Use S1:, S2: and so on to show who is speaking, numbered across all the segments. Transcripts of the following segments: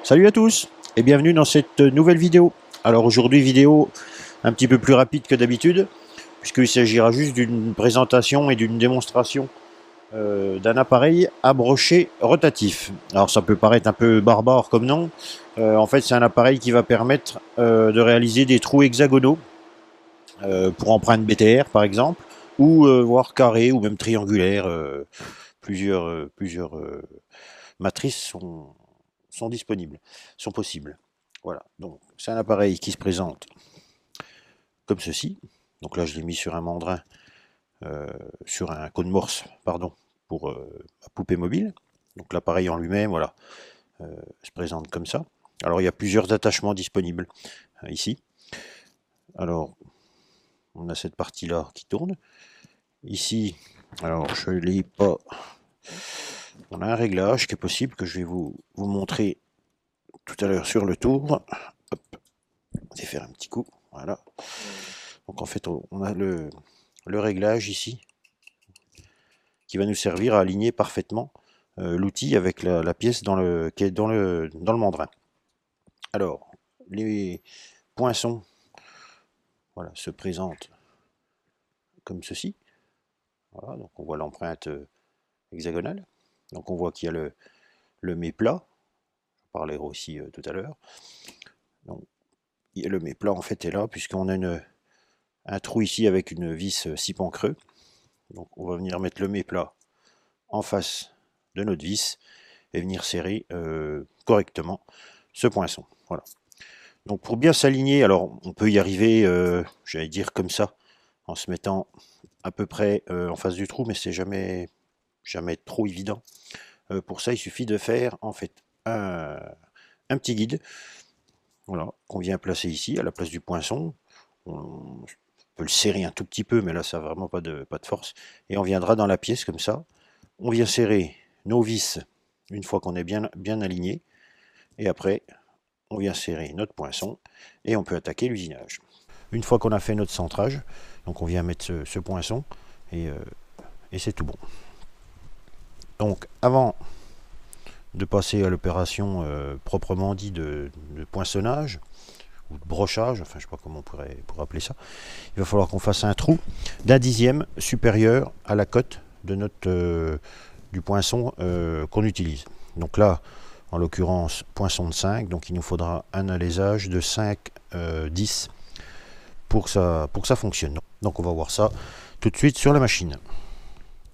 S1: Salut à tous et bienvenue dans cette nouvelle vidéo. Alors aujourd'hui vidéo un petit peu plus rapide que d'habitude puisqu'il s'agira juste d'une présentation et d'une démonstration d'un appareil à brochet rotatif. Alors ça peut paraître un peu barbare comme nom, en fait c'est un appareil qui va permettre de réaliser des trous hexagonaux pour empreintes BTR par exemple, ou voire carrés ou même triangulaires, plusieurs matrices sont disponibles, sont possibles. Voilà, donc c'est un appareil qui se présente comme ceci. Donc là, je l'ai mis sur un mandrin, sur un cône morse, pardon, pour ma poupée mobile. Donc l'appareil en lui-même, voilà, se présente comme ça. Alors il y a plusieurs attachements disponibles ici. Alors, on a cette partie-là qui tourne. Ici, alors je ne l'ai pas. On a un réglage qui est possible que je vais vous montrer tout à l'heure sur le tour. Hop, on va faire un petit coup, voilà. Donc en fait on a le réglage ici qui va nous servir à aligner parfaitement l'outil avec la pièce qui est dans le mandrin. Alors les poinçons, voilà, se présentent comme ceci. Voilà, donc on voit l'empreinte hexagonale. Donc on voit qu'il y a le méplat, je parlerai aussi tout à l'heure. Donc le méplat en fait est là puisqu'on a un trou ici avec une vis 6 pans creux. Donc on va venir mettre le méplat en face de notre vis et venir serrer correctement ce poinçon. Voilà. Donc pour bien s'aligner, alors on peut y arriver, j'allais dire comme ça, en se mettant à peu près en face du trou, mais c'est jamais trop évident. Pour ça, il suffit de faire en fait un petit guide, voilà, qu'on vient placer ici à la place du poinçon. On peut le serrer un tout petit peu, mais là ça n'a vraiment pas de force. Et on viendra dans la pièce comme ça. On vient serrer nos vis une fois qu'on est bien aligné. Et après, on vient serrer notre poinçon et on peut attaquer l'usinage. Une fois qu'on a fait notre centrage, donc on vient mettre ce poinçon et c'est tout bon. Donc avant de passer à l'opération proprement dit de poinçonnage ou de brochage, enfin je sais pas comment on pourrait appeler ça, il va falloir qu'on fasse un trou d'1 dixième supérieur à la cote de notre du poinçon qu'on utilise. Donc là, en l'occurrence, poinçon de 5, donc il nous faudra un alésage de 5-10 pour que ça fonctionne. Donc on va voir ça tout de suite sur la machine.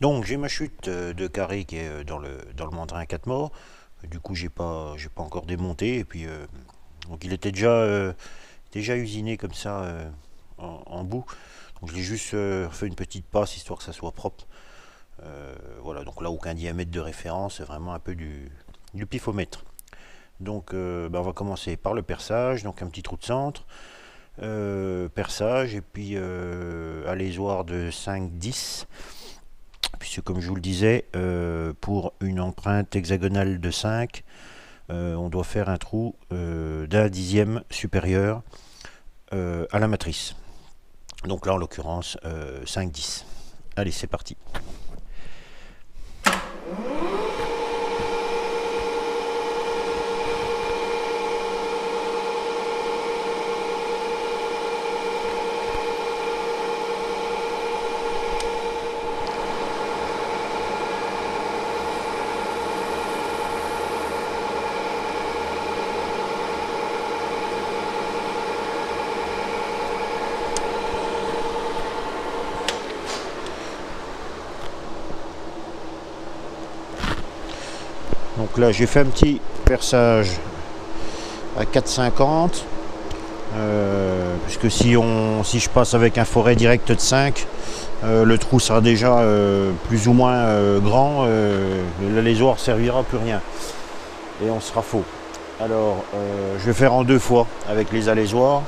S1: Donc j'ai ma chute de carré qui est dans le mandrin 4 morts. Du coup j'ai pas encore démonté, et puis donc il était déjà usiné comme ça en bout. Donc je l'ai juste fait une petite passe histoire que ça soit propre. Voilà, donc là aucun diamètre de référence, c'est vraiment un peu du pifomètre. Donc on va commencer par le perçage, donc un petit trou de centre, perçage, et puis alésoir de 5-10, puisque comme je vous le disais, pour une empreinte hexagonale de 5, on doit faire un trou d'1 dixième supérieur à la matrice. Donc là en l'occurrence 5-10. Allez, c'est parti. Donc là j'ai fait un petit perçage à 4,50 puisque si je passe avec un forêt direct de 5, le trou sera déjà plus ou moins grand, l'alésoir servira plus rien et on sera faux. Alors je vais faire en 2 fois avec les alésoirs.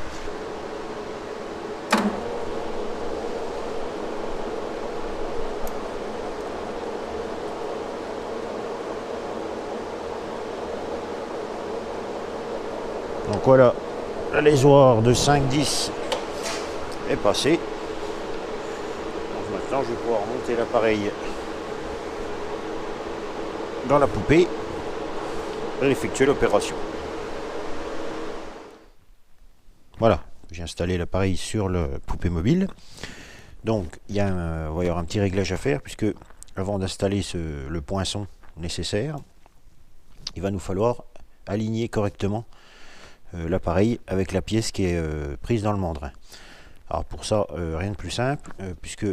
S1: Donc voilà, l'alésoir de 5-10 est passé. Donc maintenant je vais pouvoir monter l'appareil dans la poupée et effectuer l'opération. Voilà, j'ai installé l'appareil sur le poupée mobile. Donc il va y avoir un petit réglage à faire, puisque avant d'installer le poinçon nécessaire, il va nous falloir aligner correctement l'appareil avec la pièce qui est prise dans le mandrin. Alors pour ça, rien de plus simple, puisque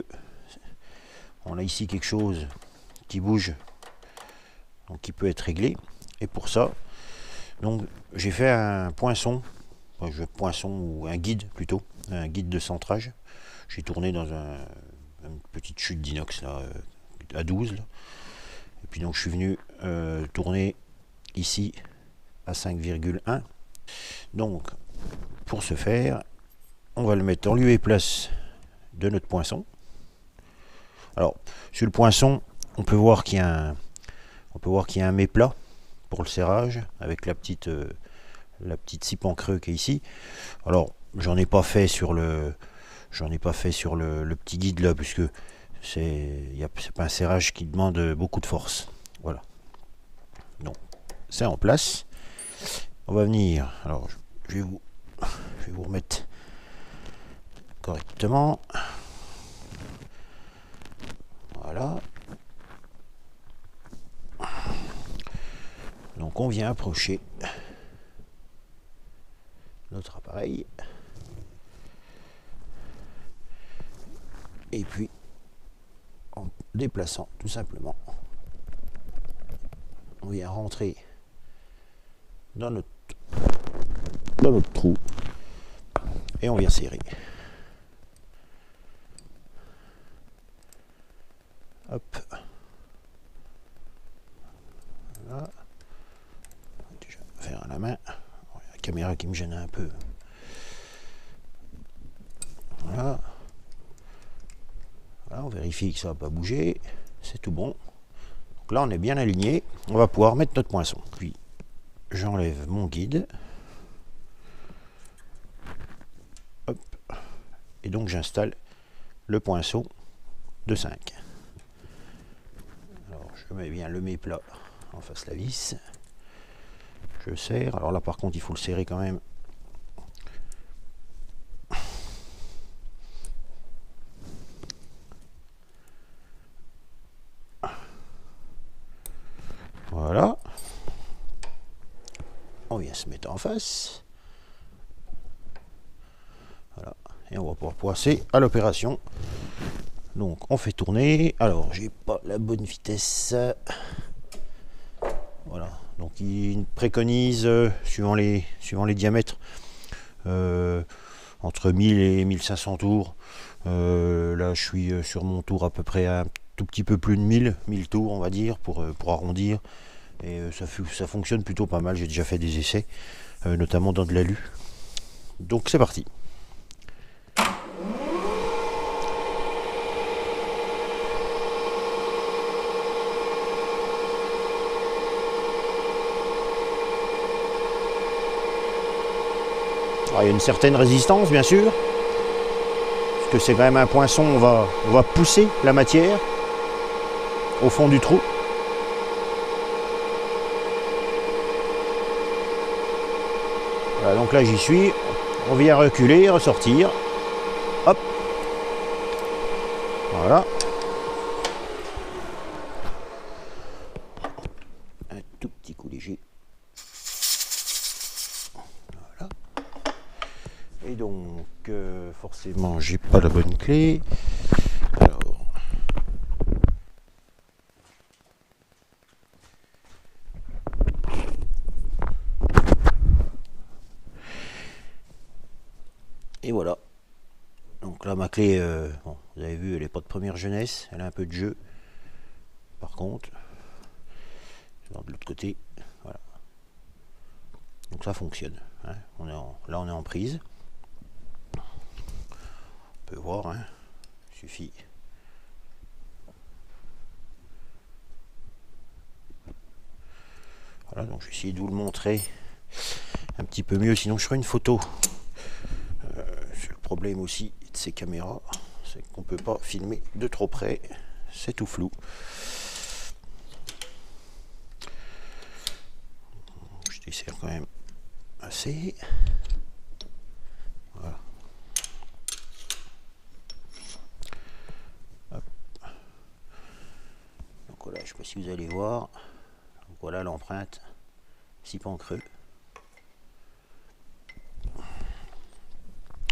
S1: on a ici quelque chose qui bouge, donc qui peut être réglé. Et pour ça, donc j'ai fait un poinçon ou un guide plutôt, un guide de centrage. J'ai tourné dans une petite chute d'inox là, à 12 là. Et puis donc je suis venu tourner ici à 5,1. Donc pour ce faire, on va le mettre en lieu et place de notre poinçon. Alors sur le poinçon, on peut voir qu'il y a un méplat pour le serrage avec la petite cipe en creux qui est ici. Alors j'en ai pas fait sur le petit guide là, puisque c'est pas un serrage qui demande beaucoup de force. Voilà. Donc c'est en place. On va venir. Alors je vais vous remettre correctement. Voilà. Donc on vient approcher notre appareil. Et puis en déplaçant tout simplement, on vient rentrer dans notre trou et on vient serrer. Hop. Voilà. Déjà faire à la main. La caméra qui me gêne un peu. Voilà. Voilà, on vérifie que ça va pas bouger. C'est tout bon. Donc là on est bien aligné. On va pouvoir mettre notre poinçon. Puis j'enlève mon guide. Hop. Et donc j'installe le poinçon de 5. Alors je mets bien le méplat en face la vis. Je serre. Alors là par contre il faut le serrer quand même. Voilà. On vient se mettre en face. Voilà. Et on va pouvoir passer à l'opération. Donc on fait tourner. Alors j'ai pas la bonne vitesse. Voilà. Donc il préconise, suivant les diamètres, entre 1000 et 1500 tours. Là je suis sur mon tour à peu près un tout petit peu plus de 1000 tours on va dire, pour arrondir. Et ça fonctionne plutôt pas mal. J'ai déjà fait des essais, notamment dans de l'alu. Donc c'est parti. Alors, il y a une certaine résistance bien sûr, parce que c'est quand même un poinçon. On va pousser la matière au fond du trou. Voilà, donc là j'y suis. On vient reculer, ressortir. Hop. Voilà. Un tout petit coup léger. Voilà. Et donc forcément j'ai pas la bonne clé. Alors. Et voilà. Donc là ma clé, bon, vous avez vu, elle n'est pas de première jeunesse, elle a un peu de jeu. Par contre, de l'autre côté, voilà. Donc ça fonctionne. Hein. Là on est en prise. On peut voir, hein. Il suffit. Voilà, donc je vais essayer de vous le montrer un petit peu mieux, sinon je ferai une photo. C'est le problème aussi de ces caméras, c'est qu'on peut pas filmer de trop près, c'est tout flou. Je desserre quand même assez. allez voir. Donc voilà l'empreinte, 6 pans creux.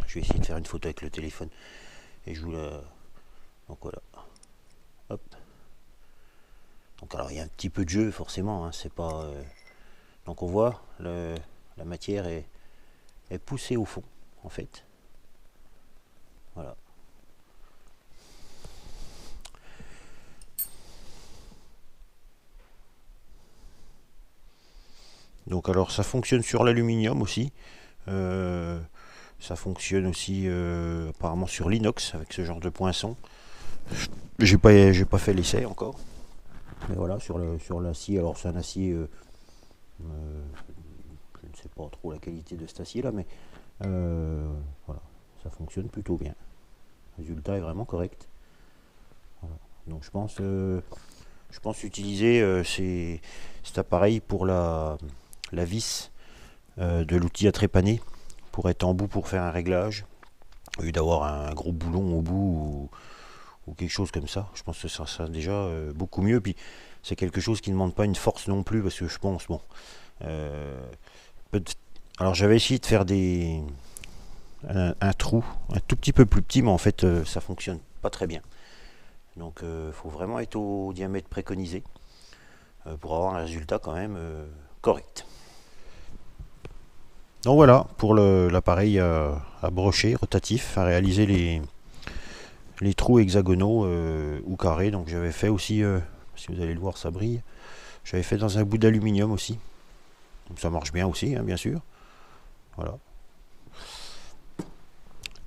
S1: Je vais essayer de faire une photo avec le téléphone et je vous la... Donc voilà. Hop. Donc alors il y a un petit peu de jeu forcément, hein, c'est pas... Donc on voit, la matière est poussée au fond en fait. Voilà. Donc alors ça fonctionne sur l'aluminium aussi. Ça fonctionne aussi apparemment sur l'inox avec ce genre de poinçon. J'ai pas fait l'essai encore. Mais voilà, sur l'acier, alors c'est un acier, je ne sais pas trop la qualité de cet acier là, mais voilà, ça fonctionne plutôt bien. Le résultat est vraiment correct. Voilà. Donc je pense utiliser cet appareil pour la vis de l'outil à trépaner, pour être en bout pour faire un réglage, au lieu d'avoir un gros boulon au bout ou quelque chose comme ça. Je pense que ça sera déjà beaucoup mieux. Puis c'est quelque chose qui ne demande pas une force non plus, parce que je pense, bon, alors j'avais essayé de faire un trou un tout petit peu plus petit, mais en fait ça fonctionne pas très bien. Donc faut vraiment être au diamètre préconisé pour avoir un résultat quand même correct. Donc voilà pour l'appareil à brocher rotatif, à réaliser les trous hexagonaux ou carrés. Donc j'avais fait aussi, si vous allez le voir ça brille, j'avais fait dans un bout d'aluminium aussi. Donc ça marche bien aussi, hein, bien sûr. Voilà.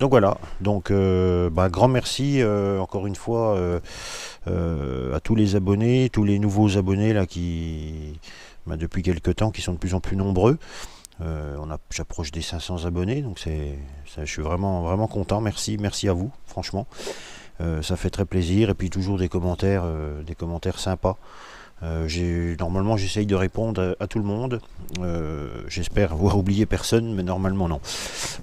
S1: Donc voilà, donc grand merci encore une fois à tous les abonnés, tous les nouveaux abonnés là qui depuis quelques temps, qui sont de plus en plus nombreux. J'approche des 500 abonnés, donc je suis vraiment content. Merci à vous, franchement. Ça fait très plaisir, et puis toujours des commentaires sympas. Normalement j'essaye de répondre à tout le monde. J'espère avoir oublié personne, mais normalement non.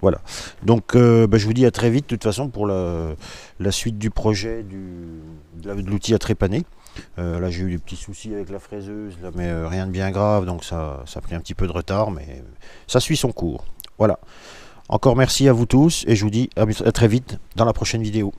S1: Voilà. Donc je vous dis à très vite, de toute façon, pour la suite du projet de l'outil à trépaner. Là j'ai eu des petits soucis avec la fraiseuse, là, mais rien de bien grave, donc ça a pris un petit peu de retard, mais ça suit son cours. Voilà. Encore merci à vous tous, et je vous dis à très vite dans la prochaine vidéo.